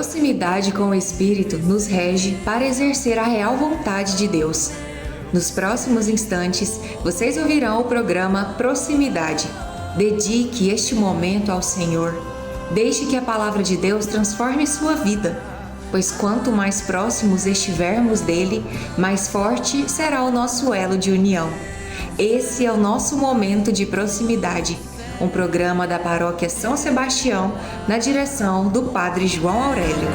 proximidade com o Espírito nos rege para exercer a real vontade de Deus. Nos próximos instantes, vocês ouvirão o programa Proximidade. Dedique este momento ao Senhor. Deixe que a palavra de Deus transforme sua vida, pois quanto mais próximos estivermos dele, mais forte será o nosso elo de união. Esse é o nosso momento de proximidade, um programa da Paróquia São Sebastião, na direção do Padre João Aurélio.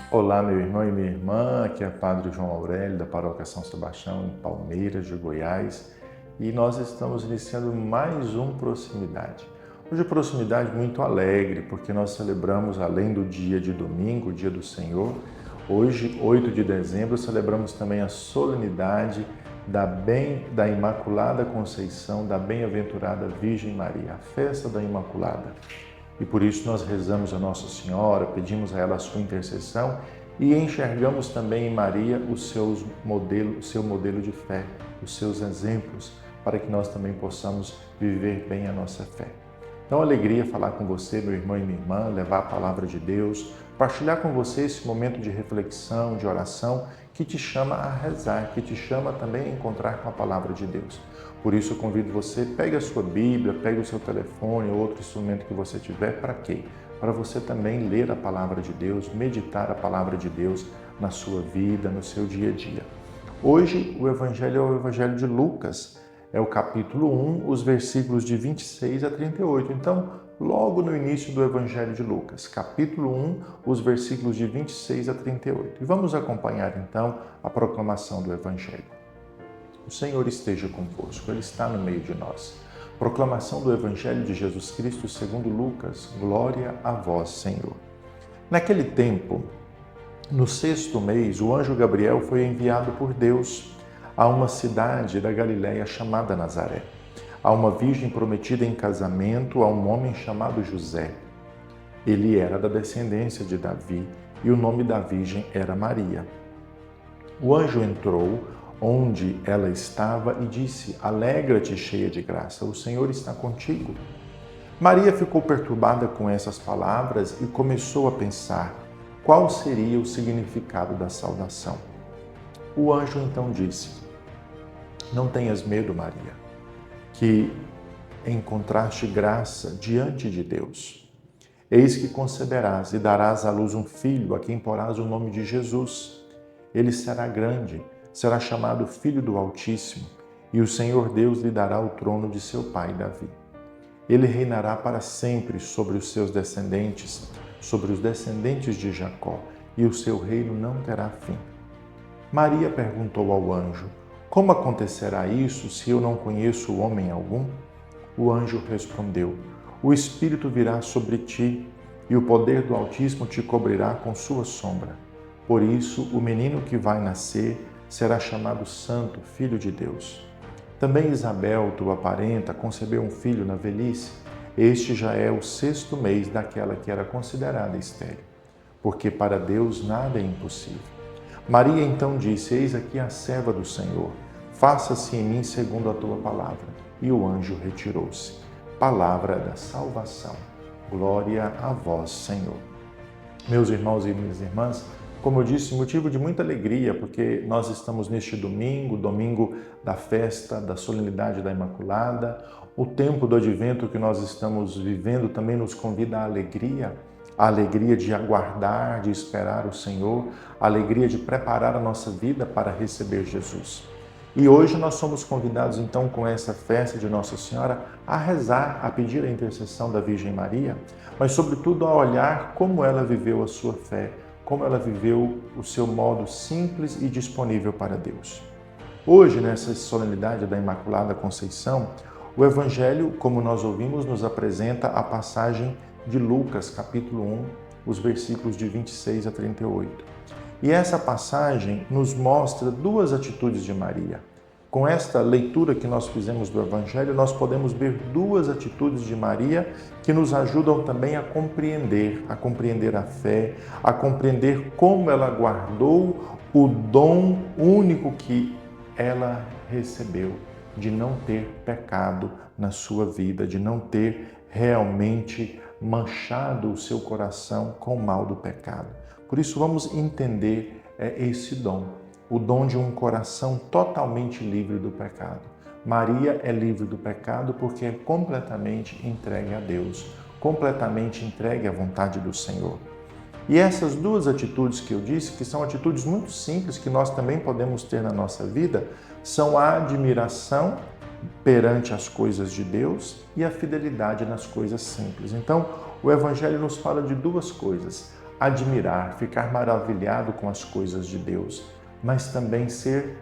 Olá, meu irmão e minha irmã, aqui é o Padre João Aurélio, da Paróquia São Sebastião, em Palmeiras, de Goiás, e nós estamos iniciando mais um Proximidade. Hoje, proximidade muito alegre, porque nós celebramos, além do dia de domingo, o dia do Senhor, hoje, 8 de dezembro, celebramos também a solenidade da Imaculada Conceição, da Bem-aventurada Virgem Maria, a festa da Imaculada. E por isso nós rezamos a Nossa Senhora, pedimos a ela a sua intercessão e enxergamos também em Maria o seu modelo de fé, os seus exemplos, para que nós também possamos viver bem a nossa fé. Então, alegria falar com você, meu irmão e minha irmã, levar a palavra de Deus, partilhar com você esse momento de reflexão, de oração, que te chama a rezar, que te chama também a encontrar com a palavra de Deus. Por isso, eu convido você, pegue a sua Bíblia, pegue o seu telefone ou outro instrumento que você tiver, para quê? Para você também ler a palavra de Deus, meditar a palavra de Deus na sua vida, no seu dia a dia. Hoje, o Evangelho é o Evangelho de Lucas, é o capítulo 1, os versículos de 26 a 38. Então, logo no início do Evangelho de Lucas, capítulo 1, os versículos de 26 a 38. E vamos acompanhar, então, a proclamação do Evangelho. O Senhor esteja convosco, Ele está no meio de nós. Proclamação do Evangelho de Jesus Cristo segundo Lucas. Glória a vós, Senhor. Naquele tempo, no 6º mês, o anjo Gabriel foi enviado por Deus a uma cidade da Galiléia chamada Nazaré, a uma virgem prometida em casamento a um homem chamado José. Ele era da descendência de Davi e o nome da virgem era Maria. O anjo entrou onde ela estava e disse: Alegra-te, cheia de graça, o Senhor está contigo. Maria ficou perturbada com essas palavras e começou a pensar qual seria o significado da saudação. O anjo então disse: Não tenhas medo, Maria, que encontraste graça diante de Deus. Eis que conceberás e darás à luz um filho, a quem porás o nome de Jesus. Ele será grande, será chamado Filho do Altíssimo, e o Senhor Deus lhe dará o trono de seu pai Davi. Ele reinará para sempre sobre os seus descendentes, sobre os descendentes de Jacó, e o seu reino não terá fim. Maria perguntou ao anjo: Como acontecerá isso se eu não conheço homem algum? O anjo respondeu: O Espírito virá sobre ti, e o poder do Altíssimo te cobrirá com sua sombra. Por isso, o menino que vai nascer será chamado Santo, Filho de Deus. Também Isabel, tua parenta, concebeu um filho na velhice. Este já é o 6º mês daquela que era considerada estéril, porque para Deus nada é impossível. Maria então disse: Eis aqui a serva do Senhor, faça-se em mim segundo a tua palavra. E o anjo retirou-se. Palavra da salvação. Glória a vós, Senhor. Meus irmãos e minhas irmãs, como eu disse, motivo de muita alegria, porque nós estamos neste domingo, domingo da festa, da solenidade da Imaculada. O tempo do Advento que nós estamos vivendo também nos convida à alegria de aguardar, de esperar o Senhor, a alegria de preparar a nossa vida para receber Jesus. E hoje nós somos convidados, então, com essa festa de Nossa Senhora, a rezar, a pedir a intercessão da Virgem Maria, mas, sobretudo, a olhar como ela viveu a sua fé, como ela viveu o seu modo simples e disponível para Deus. Hoje, nessa solenidade da Imaculada Conceição, o Evangelho, como nós ouvimos, nos apresenta a passagem de Lucas, capítulo 1, os versículos de 26 a 38. E essa passagem nos mostra duas atitudes de Maria. Com esta leitura que nós fizemos do Evangelho, nós podemos ver duas atitudes de Maria que nos ajudam também a compreender a fé, a compreender como ela guardou o dom único que ela recebeu, de não ter pecado na sua vida, de não ter realmente manchado o seu coração com o mal do pecado. Por isso vamos entender esse dom, o dom de um coração totalmente livre do pecado. Maria é livre do pecado porque é completamente entregue a Deus, completamente entregue à vontade do Senhor. E essas duas atitudes que eu disse, que são atitudes muito simples que nós também podemos ter na nossa vida, são a admiração perante as coisas de Deus e a fidelidade nas coisas simples. Então, o Evangelho nos fala de duas coisas: admirar, ficar maravilhado com as coisas de Deus, mas também ser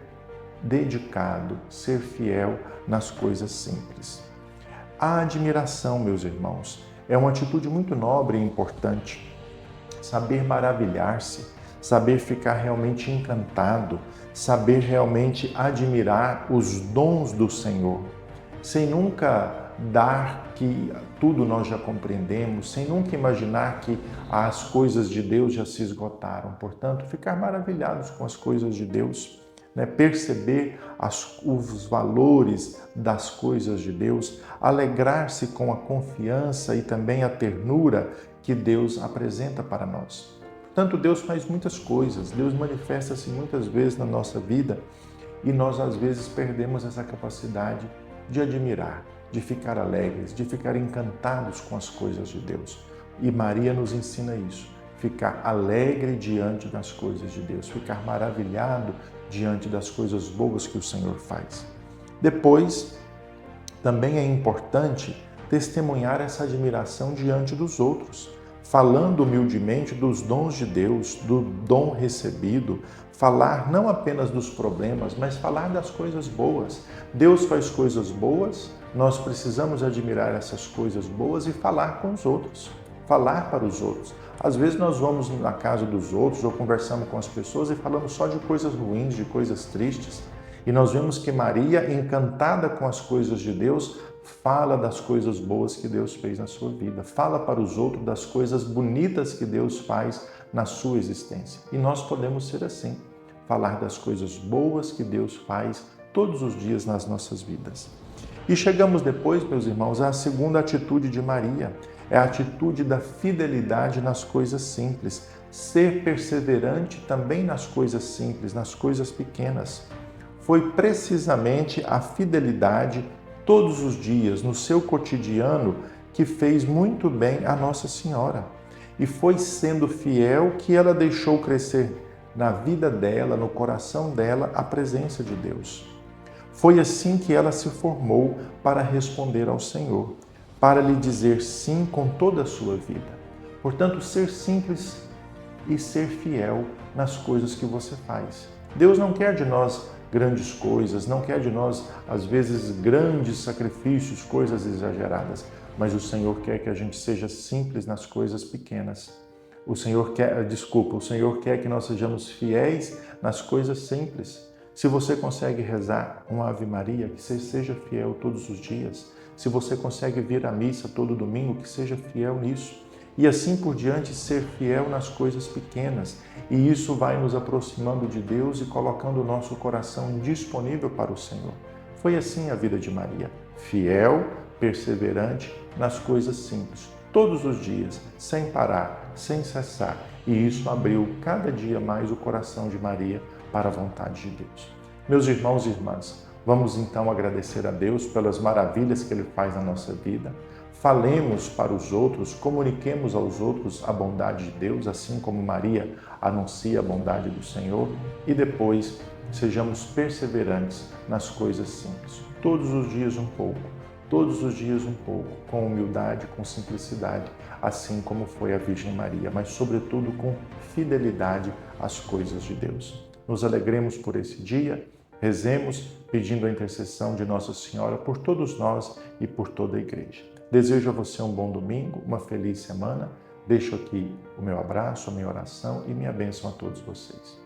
dedicado, ser fiel nas coisas simples. A admiração, meus irmãos, é uma atitude muito nobre e importante. Saber maravilhar-se, saber ficar realmente encantado, saber realmente admirar os dons do Senhor, sem nunca dar que tudo nós já compreendemos, sem nunca imaginar que as coisas de Deus já se esgotaram. Portanto, ficar maravilhados com as coisas de Deus, perceber os valores das coisas de Deus, alegrar-se com a confiança e também a ternura que Deus apresenta para nós. Portanto, Deus faz muitas coisas, Deus manifesta-se muitas vezes na nossa vida e nós às vezes perdemos essa capacidade de admirar, de ficar alegres, de ficar encantados com as coisas de Deus. E Maria nos ensina isso, ficar alegre diante das coisas de Deus, ficar maravilhado diante das coisas boas que o Senhor faz. Depois, também é importante testemunhar essa admiração diante dos outros, falando humildemente dos dons de Deus, do dom recebido, falar não apenas dos problemas, mas falar das coisas boas. Deus faz coisas boas, nós precisamos admirar essas coisas boas e falar com os outros, falar para os outros. Às vezes nós vamos na casa dos outros ou conversamos com as pessoas e falamos só de coisas ruins, de coisas tristes. E nós vemos que Maria, encantada com as coisas de Deus, fala das coisas boas que Deus fez na sua vida. Fala para os outros das coisas bonitas que Deus faz na sua existência. E nós podemos ser assim, falar das coisas boas que Deus faz todos os dias nas nossas vidas. E chegamos depois, meus irmãos, à segunda atitude de Maria. É a atitude da fidelidade nas coisas simples. Ser perseverante também nas coisas simples, nas coisas pequenas. Foi precisamente a fidelidade todos os dias, no seu cotidiano, que fez muito bem a Nossa Senhora. E foi sendo fiel que ela deixou crescer na vida dela, no coração dela, a presença de Deus. Foi assim que ela se formou para responder ao Senhor, para lhe dizer sim com toda a sua vida. Portanto, ser simples e ser fiel nas coisas que você faz. Deus não quer de nós grandes coisas, não quer de nós, às vezes, grandes sacrifícios, coisas exageradas, mas o Senhor quer que a gente seja simples nas coisas pequenas. O Senhor quer que nós sejamos fiéis nas coisas simples. Se você consegue rezar uma Ave Maria, que você seja fiel todos os dias. Se você consegue vir à missa todo domingo, que seja fiel nisso. E assim por diante, ser fiel nas coisas pequenas. E isso vai nos aproximando de Deus e colocando o nosso coração disponível para o Senhor. Foi assim a vida de Maria. Fiel, perseverante nas coisas simples. Todos os dias, sem parar, sem cessar. E isso abriu cada dia mais o coração de Maria para a vontade de Deus. Meus irmãos e irmãs, vamos então agradecer a Deus pelas maravilhas que Ele faz na nossa vida. Falemos para os outros, comuniquemos aos outros a bondade de Deus, assim como Maria anuncia a bondade do Senhor. E depois, sejamos perseverantes nas coisas simples. Todos os dias um pouco, todos os dias um pouco, com humildade, com simplicidade, assim como foi a Virgem Maria, mas sobretudo com fidelidade às coisas de Deus. Nos alegremos por esse dia, rezemos pedindo a intercessão de Nossa Senhora por todos nós e por toda a Igreja. Desejo a você um bom domingo, uma feliz semana. Deixo aqui o meu abraço, a minha oração e minha bênção a todos vocês.